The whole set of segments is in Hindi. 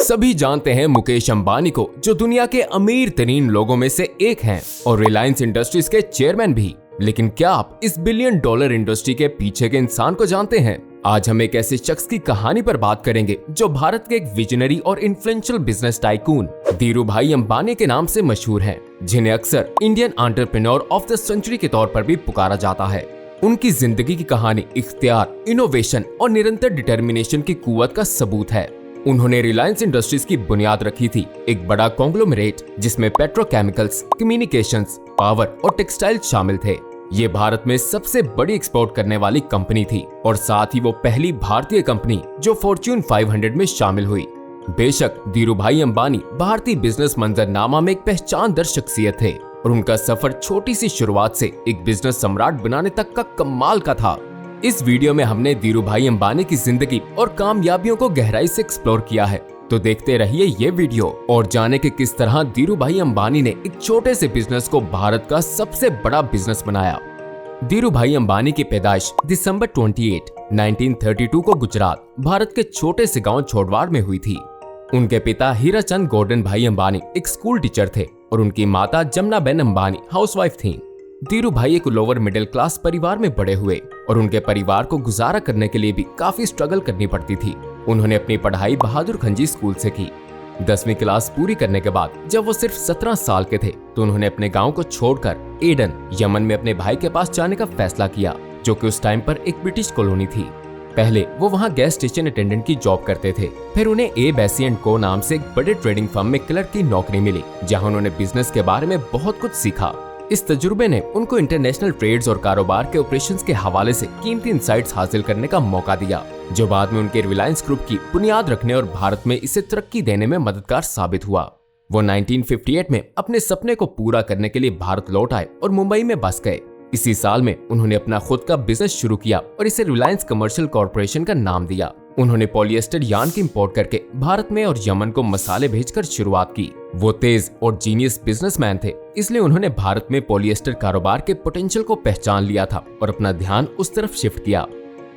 सभी जानते हैं मुकेश अंबानी को, जो दुनिया के अमीर तरीन लोगों में से एक हैं और रिलायंस इंडस्ट्रीज के चेयरमैन भी। लेकिन क्या आप इस बिलियन डॉलर इंडस्ट्री के पीछे के इंसान को जानते हैं? आज हम एक ऐसे शख्स की कहानी पर बात करेंगे जो भारत के एक विजनरी और influential business tycoon Dhirubhai Ambani के नाम से मशहूर हैं, जिन्हें अक्सर Indian entrepreneur of the century के तौर पर भी पुकारा जाता है। उनकी जिंदगी की कहानी इख्तियार, इनोवेशन और निरंतर डिटर्मिनेशन की कुव्वत का सबूत है। उन्होंने रिलायंस इंडस्ट्रीज की बुनियाद रखी थी, एक बड़ा कॉन्ग्लोमरेट जिसमें पेट्रोकेमिकल्स, कम्युनिकेशंस, पावर और टेक्सटाइल शामिल थे। ये भारत में सबसे बड़ी एक्सपोर्ट करने वाली कंपनी थी और साथ ही वो पहली भारतीय कंपनी जो फॉर्च्यून 500 में शामिल हुई। बेशक धीरूभाई अंबानी भारतीय बिजनेस मंजरनामा में एक पहचानदार शख्सियत थे और उनका सफर छोटी सी शुरुआत से एक बिजनेस सम्राट बनाने तक का कमाल का था। इस वीडियो में हमने धीरूभाई अंबानी की जिंदगी और कामयाबियों को गहराई से एक्सप्लोर किया है, तो देखते रहिए ये वीडियो और जाने कि किस तरह धीरूभाई अंबानी ने एक छोटे से बिजनेस को भारत का सबसे बड़ा बिजनेस बनाया। धीरूभाई अंबानी की पैदाइश दिसंबर 28, 1932 को गुजरात, भारत के छोटे से गांव छोड़वाड़ में हुई थी। उनके पिता हीराचंद गोर्डन भाई अंबानी एक स्कूल टीचर थे और उनकी माता जमुनाबेन अंबानी हाउसवाइफ थीं। धीरूभाई एक लोअर मिडिल क्लास परिवार में बड़े हुए और उनके परिवार को गुजारा करने के लिए भी काफी स्ट्रगल करनी पड़ती थी। उन्होंने अपनी पढ़ाई बहादुर खंजी स्कूल से की। 10वीं क्लास पूरी करने के बाद जब वो सिर्फ 17 साल के थे तो उन्होंने अपने गांव को छोड़कर एडन, यमन में अपने भाई के पास जाने का फैसला किया, जो कि उस टाइम पर एक ब्रिटिश कॉलोनी थी। पहले वो वहां गैस स्टेशन अटेंडेंट की जॉब करते थे, फिर उन्हें ए बेसी एंड को नाम से एक बड़े ट्रेडिंग फर्म में क्लर्क की नौकरी मिली, जहां उन्होंने बिजनेस के बारे में बहुत कुछ सीखा। इस तजुर्बे ने उनको इंटरनेशनल ट्रेड्स और कारोबार के ऑपरेशंस के हवाले से कीमती इंसाइट्स हासिल करने का मौका दिया, जो बाद में उनके रिलायंस ग्रुप की बुनियाद रखने और भारत में इसे तरक्की देने में मददगार साबित हुआ। वो 1958 में अपने सपने को पूरा करने के लिए भारत लौट आए और मुंबई में बस गए। इसी साल में उन्होंने अपना खुद का बिजनेस शुरू किया और इसे रिलायंस कमर्शियल कॉर्पोरेशन का नाम दिया। उन्होंने पॉलिएस्टर यार्न की इंपोर्ट करके भारत में और यमन को मसाले भेजकर शुरुआत की। वो तेज और जीनियस बिजनेसमैन थे, इसलिए उन्होंने भारत में पॉलिएस्टर कारोबार के पोटेंशियल को पहचान लिया था और अपना ध्यान उस तरफ शिफ्ट किया।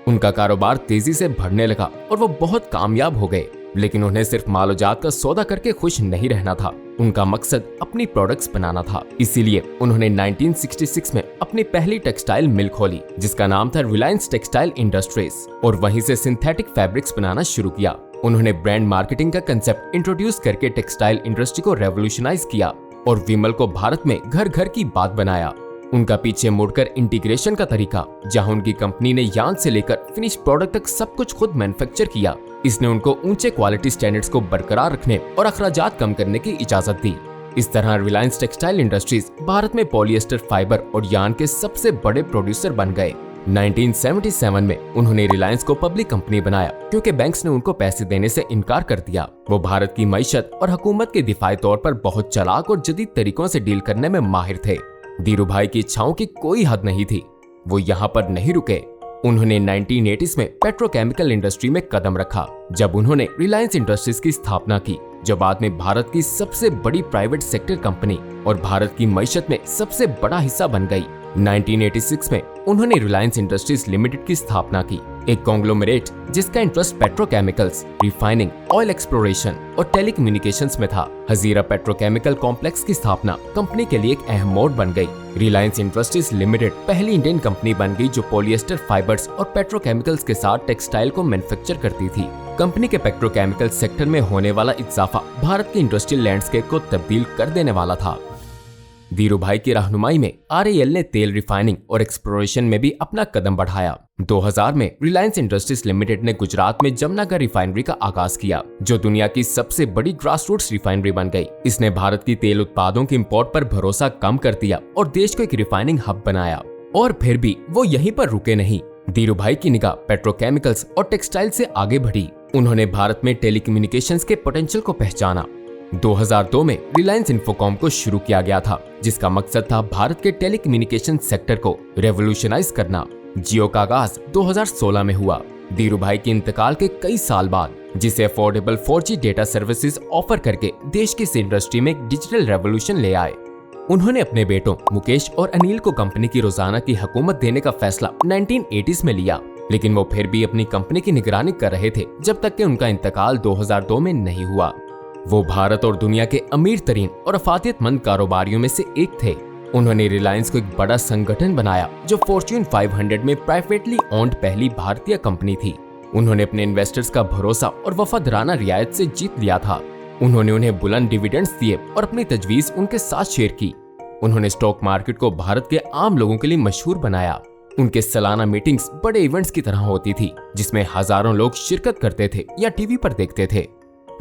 उनका कारोबार तेजी से बढ़ने लगा और वो बहुत कामयाब हो गए, लेकिन उन्हें सिर्फ मालोजात का सौदा करके खुश नहीं रहना था। उनका मकसद अपनी प्रोडक्ट्स बनाना था। इसीलिए उन्होंने 1966 में अपनी पहली टेक्सटाइल मिल खोली, जिसका नाम था रिलायंस टेक्सटाइल इंडस्ट्रीज, और वहीं से सिंथेटिक फैब्रिक्स बनाना शुरू किया। उन्होंने ब्रांड मार्केटिंग का कंसेप्ट इंट्रोड्यूस करके टेक्सटाइल इंडस्ट्री को रेवोल्यूशनाइज किया और विमल को भारत में घर घर की बात बनाया। उनका पीछे मुड़कर इंटीग्रेशन का तरीका, जहां उनकी कंपनी ने यार्न से लेकर फिनिश प्रोडक्ट तक सब कुछ खुद मैन्युफैक्चर किया, इसने उनको ऊंचे क्वालिटी स्टैंडर्ड्स को बरकरार रखने और अखराजात कम करने की इजाजत दी। इस तरह रिलायंस टेक्सटाइल इंडस्ट्रीज भारत में पॉलिएस्टर फाइबर और यार्न के सबसे बड़े प्रोड्यूसर बन गए। 1977 में उन्होंने रिलायंस को पब्लिक कंपनी बनाया, क्योंकि बैंक्स ने उनको पैसे देने से इनकार कर दिया। वो भारत की मईशत और हुकूमत के दिफाई तौर पर बहुत चालाक और जदीद तरीकों से डील करने में माहिर थे। धीरूभाई की इच्छाओं की कोई हद नहीं थी। वो यहाँ पर नहीं रुके। उन्होंने 1980s में पेट्रोकेमिकल इंडस्ट्री में कदम रखा, जब उन्होंने रिलायंस इंडस्ट्रीज की स्थापना की, जो बाद में भारत की सबसे बड़ी प्राइवेट सेक्टर कंपनी और भारत की मईशत में सबसे बड़ा हिस्सा बन गई। 1986 में उन्होंने रिलायंस इंडस्ट्रीज लिमिटेड की स्थापना की, एक कॉन्ग्लोमरेट जिसका interest petrochemicals, refining, oil exploration और टेलीकम्युनिकेशंस में था। हजीरा पेट्रोकेमिकल कॉम्प्लेक्स की स्थापना कंपनी के लिए एक अहम मोड़ बन गई। रिलायंस इंडस्ट्रीज लिमिटेड पहली इंडियन कंपनी बन गई जो पॉलिएस्टर फाइबर्स और पेट्रोकेमिकल्स के साथ टेक्सटाइल को मैन्युफैक्चर करती थी। कंपनी के पेट्रोकेमिकल सेक्टर में होने वाला इजाफा भारत के इंडस्ट्रियल लैंडस्केप को तब्दील कर देने वाला था। धीरूभाई की रहनुमाई में RIL ने तेल रिफाइनिंग और एक्सप्लोरेशन में भी अपना कदम बढ़ाया। 2000 में रिलायंस इंडस्ट्रीज लिमिटेड ने गुजरात में जमनागर रिफाइनरी का आगाज किया, जो दुनिया की सबसे बड़ी ग्रासरूट्स रिफाइनरी बन गई। इसने भारत की तेल उत्पादों के इंपोर्ट पर भरोसा कम कर दिया और देश को एक रिफाइनिंग हब बनाया। और फिर भी वो यहीं पर रुके नहीं। धीरूभाई की निगाह पेट्रोकेमिकल्स और टेक्सटाइल से आगे बढ़ी। उन्होंने भारत में टेलीकम्युनिकेशंस के पोटेंशियल को पहचाना। 2002 में रिलायंस इन्फोकॉम को शुरू किया गया था, जिसका मकसद था भारत के टेलीकम्युनिकेशन सेक्टर को रेवोल्यूशनाइज करना। जियो का आगाज 2016 में हुआ, धीरूभाई के इंतकाल के कई साल बाद, जिसे affordable 4G data services offer करके देश की इस इंडस्ट्री में एक डिजिटल रेवोल्यूशन ले आए। उन्होंने अपने बेटों मुकेश और अनिल को कंपनी की रोजाना की हुकूमत देने का फैसला 1980s में लिया लेकिन वो फिर भी अपनी कंपनी की निगरानी कर रहे थे जब तक कि उनका इंतकाल 2002 में नहीं हुआ। वो भारत और दुनिया के अमीर तरीन और अफादियतमंद कारोबारियों में से एक थे। उन्होंने रिलायंस को एक बड़ा संगठन बनाया जो फॉर्च्यून 500 में प्राइवेटली ओन्ड पहली भारतीय कंपनी थी। उन्होंने अपने इन्वेस्टर्स का भरोसा और वफादाराना रियायत से जीत लिया था। उन्होंने उन्हें बुलंद डिविडेंड्स दिए और अपनी तजवीज उनके साथ शेयर की। उन्होंने स्टॉक मार्केट को भारत के आम लोगों के लिए मशहूर बनाया। उनके सालाना मीटिंग्स बड़े इवेंट्स की तरह होती थी जिसमें हजारों लोग शिरकत करते थे या टीवी पर देखते थे।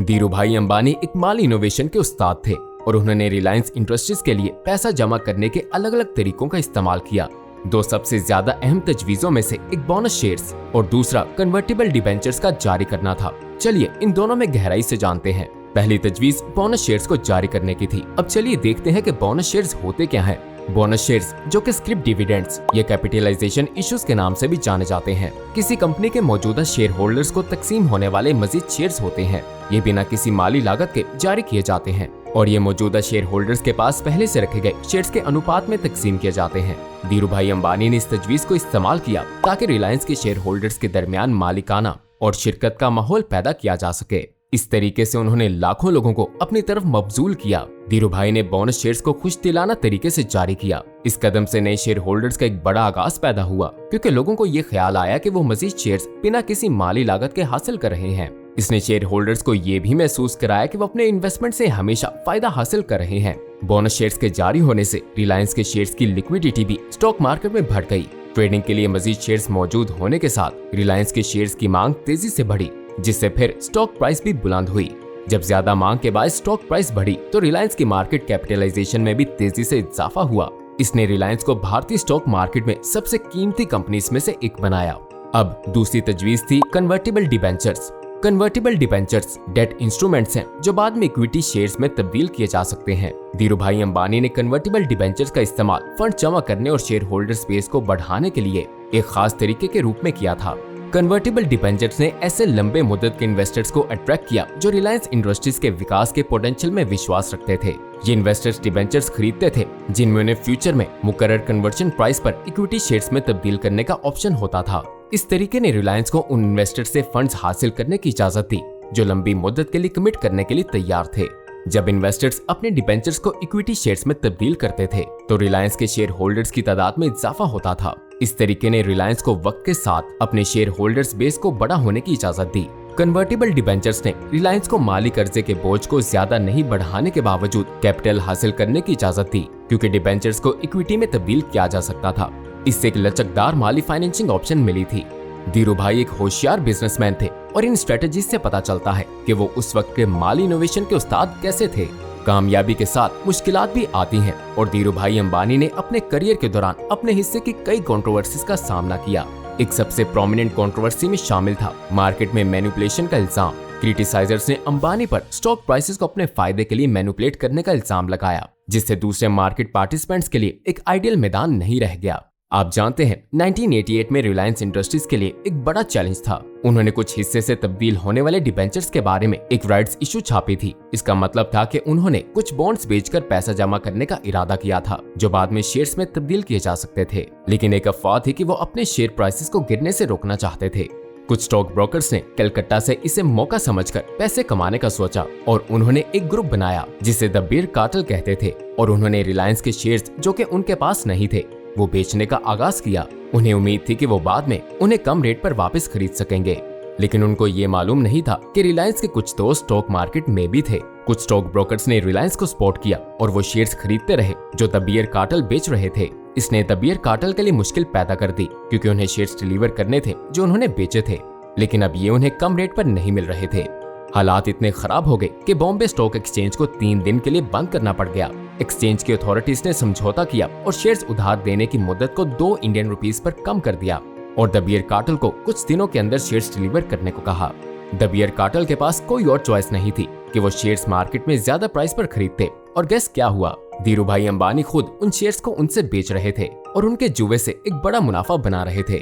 धीरूभाई अंबानी एक माली इनोवेशन के उस्ताद थे और उन्होंने रिलायंस इंडस्ट्रीज के लिए पैसा जमा करने के अलग अलग तरीकों का इस्तेमाल किया। दो सबसे ज्यादा अहम तजवीजों में से एक बोनस शेयर्स और दूसरा कन्वर्टिबल डिबेंचर्स का जारी करना था। चलिए इन दोनों में गहराई से जानते हैं। पहली तजवीज बोनस शेयर्स को जारी करने की थी। अब चलिए देखते हैं कि बोनस शेयर्स होते क्या हैं। बोनस शेयर्स, जो कि स्क्रिप्ट डिविडेंड्स या कैपिटलाइजेशन इश्यूज के नाम से भी जाने जाते हैं, किसी कंपनी के मौजूदा शेयर होल्डर्स को तकसीम होने वाले मजीद शेयर्स होते हैं। ये बिना किसी माली लागत के जारी किए जाते हैं और ये मौजूदा शेयर होल्डर्स के पास पहले से रखे गए शेयर्स के अनुपात में तकसीम किए जाते हैं। धीरूभाई अंबानी ने इस तजवीज को इस्तेमाल किया ताकि रिलायंस के शेयर होल्डर्स के दरमियान मालिकाना और शिरकत का माहौल पैदा किया जा सके। इस तरीके से उन्होंने लाखों लोगों को अपनी तरफ मबजूल किया। धीरूभाई ने बोनस शेयर्स को खुशदिलाना तरीके से जारी किया। इस कदम से नए शेयर होल्डर्स का एक बड़ा आगाज पैदा हुआ क्योंकि लोगों को ये ख्याल आया कि वो मजीद शेयर्स बिना किसी माली लागत के हासिल कर रहे हैं। इसने शेयर होल्डर्स को ये भी महसूस कराया कि वो अपने इन्वेस्टमेंट से हमेशा फायदा हासिल कर रहे हैं। बोनस शेयर्स के जारी होने से रिलायंस के शेयर्स की लिक्विडिटी भी स्टॉक मार्केट में बढ़ गई। ट्रेडिंग के लिए मजीद शेयर्स मौजूद होने के साथ रिलायंस के शेयर्स की मांग तेजी से बढ़ी, जिससे फिर स्टॉक प्राइस भी बुलंद हुई। जब ज्यादा मांग के बाद स्टॉक प्राइस बढ़ी तो रिलायंस की मार्केट कैपिटलाइजेशन में भी तेजी से इजाफा हुआ। इसने रिलायंस को भारतीय स्टॉक मार्केट में सबसे कीमती कंपनीज में से एक बनाया। अब दूसरी तजवीज थी convertible debentures. Convertible debentures debt instruments हैं जो बाद में इक्विटी शेयर्स में तब्दील किए जा सकते हैं। धीरूभाई अंबानी ने कन्वर्टिबल डिबेंचर्स का इस्तेमाल फंड जमा करने और शेयर होल्डर स्पेस को बढ़ाने के लिए एक खास तरीके के रूप में किया था। कन्वर्टिबल डिबेंचर्स ने ऐसे लंबे मुद्दत के इन्वेस्टर्स को अट्रैक्ट किया जो रिलायंस इंडस्ट्रीज के विकास के पोटेंशियल में विश्वास रखते थे। ये इन्वेस्टर्स डिबेंचर्स खरीदते थे जिनमें उन्हें फ्यूचर में मुकर्रर कन्वर्जन प्राइस पर इक्विटी शेयर्स में तब्दील करने का ऑप्शन होता था। इस तरीके ने रिलायंस को उन इन्वेस्टर्स से फंड्स हासिल करने की इजाजत दी जो लंबी मुद्दत के लिए कमिट करने के लिए तैयार थे। जब इन्वेस्टर्स अपने डिबेंचर्स को इक्विटी शेयर्स में तब्दील करते थे तो रिलायंस के शेयर होल्डर्स की तादाद में इजाफा होता था। इस तरीके ने रिलायंस को वक्त के साथ अपने शेयर होल्डर्स बेस को बड़ा होने की इजाजत दी। कन्वर्टिबल डिबेंचर्स ने रिलायंस को माली कर्जे के बोझ को ज्यादा नहीं बढ़ाने के बावजूद कैपिटल हासिल करने की इजाजत दी, क्योंकि डिबेंचर्स को इक्विटी में तब्दील किया जा सकता था। इससे एक लचकदार माली फाइनेंसिंग ऑप्शन मिली थी। धीरूभाई एक होशियार बिजनेसमैन थे और इन स्ट्रेटजीज से पता चलता है कि वो उस वक्त के माली इनोवेशन के उस्ताद कैसे थे। कामयाबी के साथ मुश्किलात भी आती हैं और धीरूभाई अंबानी ने अपने करियर के दौरान अपने हिस्से की कई कंट्रोवर्सीज का सामना किया। एक सबसे प्रोमिनेंट कंट्रोवर्सी में शामिल था मार्केट में मैनिपुलेशन का इल्जाम। क्रिटिसाइजर्स ने अंबानी पर स्टॉक प्राइसेस को अपने फायदे के लिए मैनिपुलेट करने का इल्जाम लगाया, जिससे दूसरे मार्केट पार्टिसिपेंट्स के लिए एक आइडियल मैदान नहीं रह गया। आप जानते हैं 1988 में रिलायंस इंडस्ट्रीज के लिए एक बड़ा चैलेंज था। उन्होंने कुछ हिस्से से तब्दील होने वाले डिबेंचर्स के बारे में एक राइट्स इशू छापी थी। इसका मतलब था कि उन्होंने कुछ बॉन्ड्स बेचकर पैसा जमा करने का इरादा किया था जो बाद में शेयर्स में तब्दील किए जा सकते थे, लेकिन एक अफवाह थी कि वो अपने शेयर प्राइसेस को गिरने से रोकना चाहते थे। कुछ स्टॉक ब्रोकर्स ने कलकत्ता से इसे मौका समझकर पैसे कमाने का सोचा और उन्होंने एक ग्रुप बनाया जिसे द बियर कार्टेल कहते थे, और उन्होंने रिलायंस के शेयर्स जो कि उनके पास नहीं थे वो बेचने का आगाज किया। उन्हें उम्मीद थी कि वो बाद में उन्हें कम रेट पर वापस खरीद सकेंगे, लेकिन उनको ये मालूम नहीं था कि रिलायंस के कुछ दोस्त स्टॉक मार्केट में भी थे। कुछ स्टॉक ब्रोकर्स ने रिलायंस को स्पॉट किया और वो शेयर्स खरीदते रहे जो द बियर कार्टेल बेच रहे थे। इसने द बियर कार्टेल के लिए मुश्किल पैदा कर दी क्योंकि उन्हें शेयर्स डिलीवर करने थे जो उन्होंने बेचे थे, लेकिन अब ये उन्हें कम रेट पर नहीं मिल रहे थे। हालात इतने खराब हो गए कि बॉम्बे स्टॉक एक्सचेंज को 3 दिन के लिए बंद करना पड़ गया। एक्सचेंज की अथॉरिटीज ने समझौता किया और शेयर्स उधार देने की मुद्दत को 2 इंडियन रुपीस पर कम कर दिया और द बियर कार्टेल को कुछ दिनों के अंदर शेयर्स डिलीवर करने को कहा। द बियर कार्टेल के पास कोई और चॉइस नहीं थी कि वो शेयर्स मार्केट में ज्यादा प्राइस पर खरीदते, और गेस क्या हुआ? धीरूभाई अंबानी खुद उन शेयर्स को उनसे बेच रहे थे और उनके जुए से एक बड़ा मुनाफा बना रहे थे।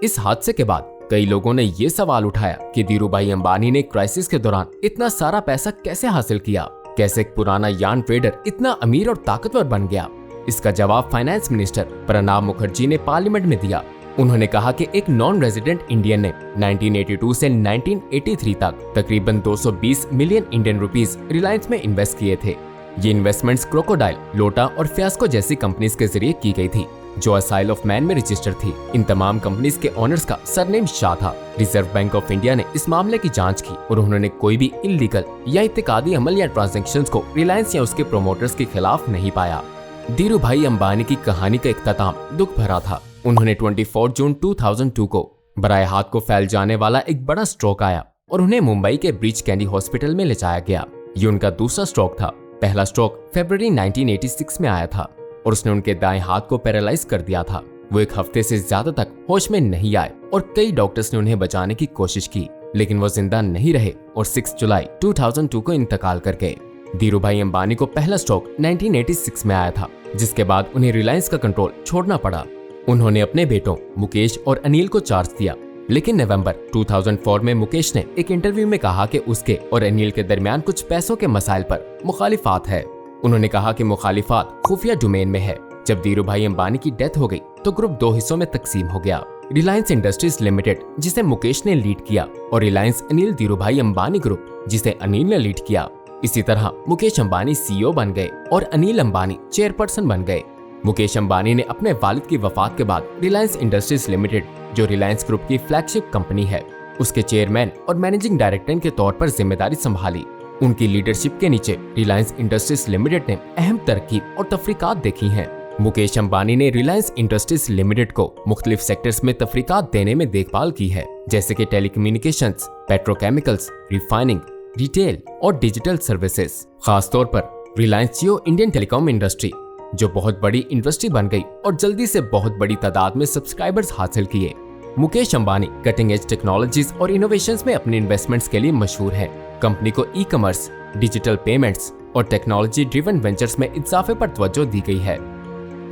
इस हादसे के बाद कई लोगों ने ये सवाल उठाया कि धीरूभाई अंबानी ने क्राइसिस के दौरान इतना सारा पैसा कैसे हासिल किया? कैसे एक पुराना यार्न ट्रेडर इतना अमीर और ताकतवर बन गया? इसका जवाब फाइनेंस मिनिस्टर प्रणब मुखर्जी ने पार्लियामेंट में दिया। उन्होंने कहा कि एक नॉन रेजिडेंट इंडियन ने 1982 से 1983 तक तकरीबन 220 मिलियन इंडियन रुपीस रिलायंस में इन्वेस्ट किए थे। ये इन्वेस्टमेंट्स क्रोकोडाइल, लोटा और फियास्को जैसी कंपनीज के जरिए की गई थी जो असाइल ऑफ मैन में रजिस्टर्ड थी। इन तमाम कंपनीज के ओनर्स का सरनेम शाह था। रिजर्व बैंक ऑफ इंडिया ने इस मामले की जांच की और उन्होंने कोई भी इल्लीगल या इत्तेकादी अमल या ट्रांजैक्शंस को रिलायंस या उसके प्रोमोटर्स के खिलाफ नहीं पाया। धीरूभाई अंबानी की कहानी का इख्तिताम दुख भरा था। उन्होंने 24 जून 2002 को बराए हाथ को फैल जाने वाला एक बड़ा स्ट्रोक आया और उन्हें मुंबई के ब्रीच कैंडी हॉस्पिटल में ले जाया गया। ये उनका दूसरा स्ट्रोक था। पहला स्ट्रोक फरवरी 1986 में आया था और उसने उनके दाएं हाथ को पैरालाइज कर दिया था। वो एक हफ्ते से ज्यादा तक होश में नहीं आए और कई डॉक्टर्स ने उन्हें बचाने की कोशिश की, लेकिन वो जिंदा नहीं रहे और 6 जुलाई 2002 को इंतकाल कर गए। धीरूभाई अंबानी को पहला स्ट्रोक 1986 में आया था, जिसके बाद उन्हें रिलायंस का कंट्रोल छोड़ना पड़ा। उन्होंने अपने बेटों मुकेश और अनिल को चार्ज दिया, लेकिन नवंबर 2004 में मुकेश ने एक इंटरव्यू में कहा कि उसके और अनिल के दरमियान कुछ पैसों के मसाइल पर मुखालिफात है। उन्होंने कहा कि मुखालिफात खुफिया डोमेन में है। जब धीरूभाई अंबानी की डेथ हो गई तो ग्रुप 2 हिस्सों में तकसीम हो गया। रिलायंस इंडस्ट्रीज लिमिटेड, जिसे मुकेश ने लीड किया, और रिलायंस अनिल धीरूभाई अंबानी ग्रुप, जिसे अनिल ने लीड किया। इसी तरह मुकेश अंबानी CEO बन गए और अनिल अंबानी चेयरपर्सन बन गए। मुकेश अंबानी ने अपने वालिद की वफात के बाद रिलायंस इंडस्ट्रीज लिमिटेड, जो रिलायंस ग्रुप की फ्लैगशिप कंपनी है, उसके चेयरमैन और मैनेजिंग डायरेक्टर के तौर पर जिम्मेदारी संभाली। उनकी लीडरशिप के नीचे रिलायंस इंडस्ट्रीज लिमिटेड ने अहम तरक्की और तफरीकात देखी हैं। मुकेश अंबानी ने रिलायंस इंडस्ट्रीज लिमिटेड को मुख्तलिफ सेक्टर्स में तफरीकात देने में देखभाल की है, जैसे कि टेलीकम्युनिकेशंस, पेट्रोकेमिकल्स, रिफाइनिंग, रिटेल और डिजिटल सर्विसेज। खासतौर पर रिलायंस जियो इंडियन टेलीकॉम इंडस्ट्री, जो बहुत बड़ी इंडस्ट्री बन गई और जल्दी से बहुत बड़ी तादाद में सब्सक्राइबर्स हासिल किए। Mukesh Ambani cutting edge technologies और इनोवेशंस में अपने इन्वेस्टमेंट्स के लिए मशहूर हैं। कंपनी को ई-कॉमर्स, डिजिटल पेमेंट्स और टेक्नोलॉजी ड्रिवन वेंचर्स में इजाफे पर तवज्जो दी गई है।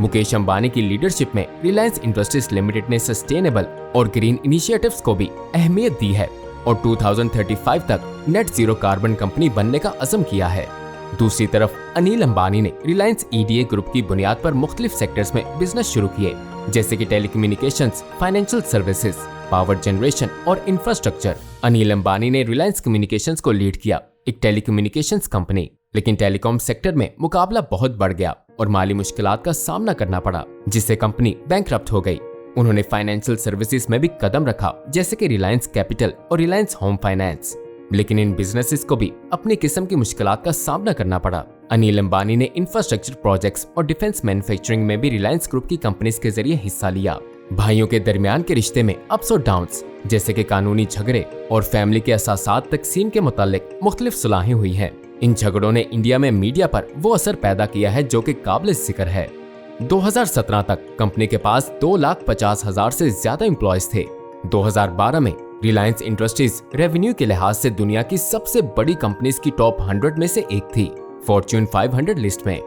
मुकेश अंबानी की लीडरशिप में रिलायंस इंडस्ट्रीज लिमिटेड ने सस्टेनेबल और ग्रीन इनिशिएटिव्स को भी अहमियत दी है और 2035 तक नेट जीरो कार्बन कंपनी बनने का अज़म किया है। दूसरी तरफ अनिल अंबानी ने रिलायंस EDA ग्रुप की बुनियाद पर मुख्तलिफ सेक्टर्स में बिजनेस शुरू किए, जैसे कि telecommunications, financial services, power generation और इंफ्रास्ट्रक्चर। अनिल अंबानी ने रिलायंस कम्युनिकेशंस को लीड किया, एक टेलीकम्युनिकेशंस कंपनी, लेकिन टेलीकॉम सेक्टर में मुकाबला बहुत बढ़ गया और माली मुश्किलात का सामना करना पड़ा, जिससे कंपनी बैंकरप्ट हो गई। उन्होंने फाइनेंशियल सर्विसेज में भी कदम रखा, जैसे कि रिलायंस कैपिटल और रिलायंस होम फाइनेंस, लेकिन इन बिजनेसेस को भी अपनी किस्म की मुश्किलात का सामना करना पड़ा। अनिल अंबानी ने इंफ्रास्ट्रक्चर प्रोजेक्ट्स और डिफेंस मैन्युफैक्चरिंग में भी रिलायंस ग्रुप की कंपनीज के जरिए हिस्सा लिया। भाइयों के दरमियान के रिश्ते में अप्स और डाउन्स, जैसे कि कानूनी झगड़े और फैमिली के असासात तकसीम के मुतालिक मुख्तलिफ सुलहें हुई हैं। इन झगड़ों ने इंडिया में मीडिया पर वो असर पैदा किया है जो कि काबिल जिक्र है। 2017 तक कंपनी के पास 2,50,000 से ज्यादा एम्प्लॉयज थे। 2012 में रिलायंस इंडस्ट्रीज रेवेन्यू के लिहाज से दुनिया की सबसे बड़ी कंपनीज की टॉप 100 में से एक थी, फॉर्च्यून 500 लिस्ट में।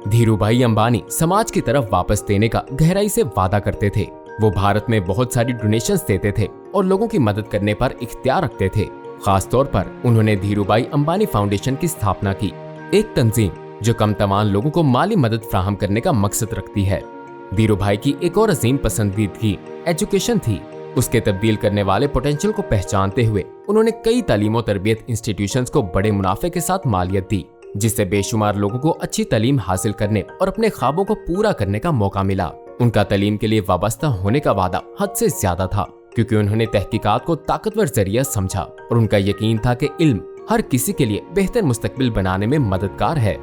धीरूभाई अंबानी समाज की तरफ वापस देने का गहराई से वादा करते थे। वो भारत में बहुत सारी डोनेशंस देते थे और लोगों की मदद करने पर इख्तियार रखते थे। खासतौर पर उन्होंने धीरूभाई अंबानी फाउंडेशन की स्थापना की, एक तंजीम जो कम तमाम लोगों को माली मदद फ्राहम करने का मकसद रखती है। धीरूभाई की एक और अजीम पसंदीदगी एजुकेशन थी। उसके तब्दील करने वाले पोटेंशियल को पहचानते हुए उन्होंने कई तालीम और तरबियत इंस्टीट्यूशंस को बड़े मुनाफे के साथ मालियत दी, जिससे बेशुमार लोगों को अच्छी तालीम हासिल करने और अपने ख्वाबों को पूरा करने का मौका मिला। उनका तालीम के लिए वाबस्ता होने का वादा हद से ज्यादा था, क्योंकि उन्होंने तहकीकात को ताकतवर जरिया समझा और उनका यकीन था कि इल्म हर किसी के लिए बेहतर मुस्तकबिल बनाने में मददगार है।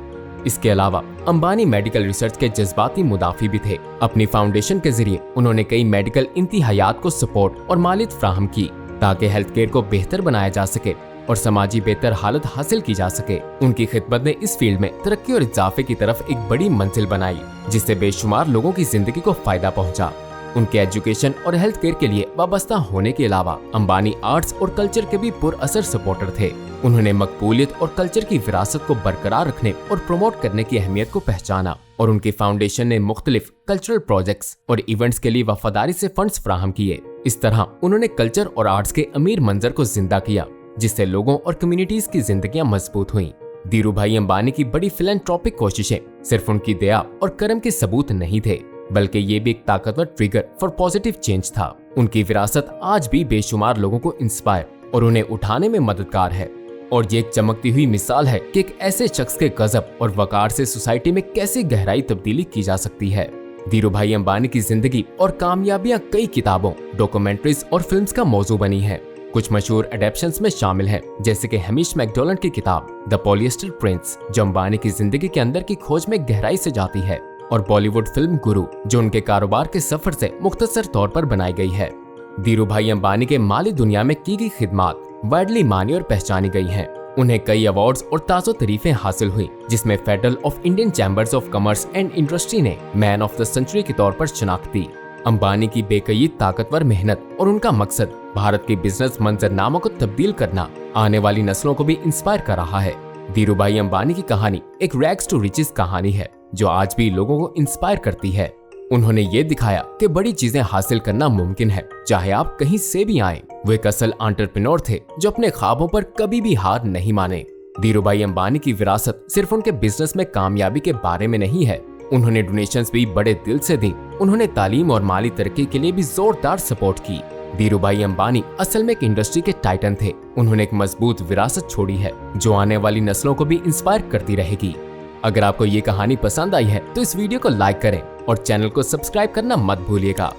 इसके अलावा अंबानी मेडिकल रिसर्च के जज्बाती मुदाफी भी थे। अपनी फाउंडेशन के जरिए उन्होंने कई मेडिकल इंतहायात को सपोर्ट और मालियत फ्राहम की, ताकि हेल्थ केयर को बेहतर बनाया जा सके और समाजी बेहतर हालत हासिल की जा सके। उनकी खिदमत ने इस फील्ड में तरक्की और इजाफे की तरफ एक बड़ी मंजिल बनाई, जिससे बेशुमार लोगों की जिंदगी को फायदा पहुंचा। उनके एजुकेशन और हेल्थ केयर के लिए वाबस्ता होने के अलावा अंबानी आर्ट्स और कल्चर के भी पुरअसर सपोर्टर थे। उन्होंने मकबूलियत और कल्चर की विरासत को बरकरार रखने और प्रमोट करने की अहमियत को पहचाना और उनकी फाउंडेशन ने मुख्तलिफ कल्चरल प्रोजेक्ट्स और इवेंट्स के लिए वफादारी से फंड्स फ्राहम किए। इस तरह उन्होंने कल्चर और आर्ट्स के अमीर मंजर को जिंदा किया, जिससे लोगों और कम्युनिटीज की जिंदगियां मजबूत हुईं। धीरूभाई अंबानी की बड़ी फिलैंथ्रोपिक कोशिशें सिर्फ उनकी दया और करम के सबूत नहीं थे, बल्कि ये भी एक ताकतवर ट्रिगर फॉर पॉजिटिव चेंज था। उनकी विरासत आज भी बेशुमार लोगों को इंस्पायर और उन्हें उठाने में मददगार है। और ये एक चमकती हुई मिसाल है कि एक ऐसे शख्स के गजब और वकार से सोसाइटी में कैसी गहराई तब्दीली की जा सकती है। धीरूभाई अंबानी की जिंदगी और कामयाबियां कई किताबों, डॉक्यूमेंट्रीज और फिल्म्स का मौजू बनी है। कुछ मशहूर एडेप्शंस में शामिल हैं, जैसे कि हमीश मैकडोनल्ड की किताब द पॉलिएस्टर प्रिंस, जो अंबानी की जिंदगी के अंदर की खोज में गहराई से जाती है, और बॉलीवुड फिल्म गुरु, जो उनके कारोबार के सफर से मुख्तसर तौर पर बनाई गई है। धीरूभाई अंबानी के माली दुनिया में की गई खिदमात वाइडली मानी और पहचानी गई हैं। उन्हें कई अवार्ड्स और ताज़ो तारीफें हासिल हुई, जिसमें federal of Indian chambers of commerce and industry ने मैन ऑफ द सेंचुरी के तौर पर शिनाख्त दी। अंबानी की बेकयीद ताकतवर मेहनत और उनका मकसद भारत के बिजनेस मंजरनामों को तब्दील करना आने वाली नस्लों को भी इंस्पायर कर रहा है। धीरूभाई अंबानी की कहानी एक रैग्स टू रिचेस कहानी है, जो आज भी लोगों को इंस्पायर करती है। उन्होंने ये दिखाया कि बड़ी चीजें हासिल करना मुमकिन है, चाहे आप कहीं से भी आए। वो एक असल एंटरप्रेन्योर थे, जो अपने ख्वाबों पर कभी भी हार नहीं माने। धीरूभाई अंबानी की विरासत सिर्फ उनके बिजनेस में कामयाबी के बारे में नहीं है, उन्होंने डोनेशंस भी बड़े दिल से दी। उन्होंने तालीम और माली तरक्की के लिए भी जोरदार सपोर्ट की। धीरूभाई अंबानी असल में एक इंडस्ट्री के टाइटन थे। उन्होंने एक मजबूत विरासत छोड़ी है, जो आने वाली नस्लों को भी इंस्पायर करती रहेगी। अगर आपको ये कहानी पसंद आई है तो इस वीडियो को लाइक करें और चैनल को सब्सक्राइब करना मत भूलिएगा।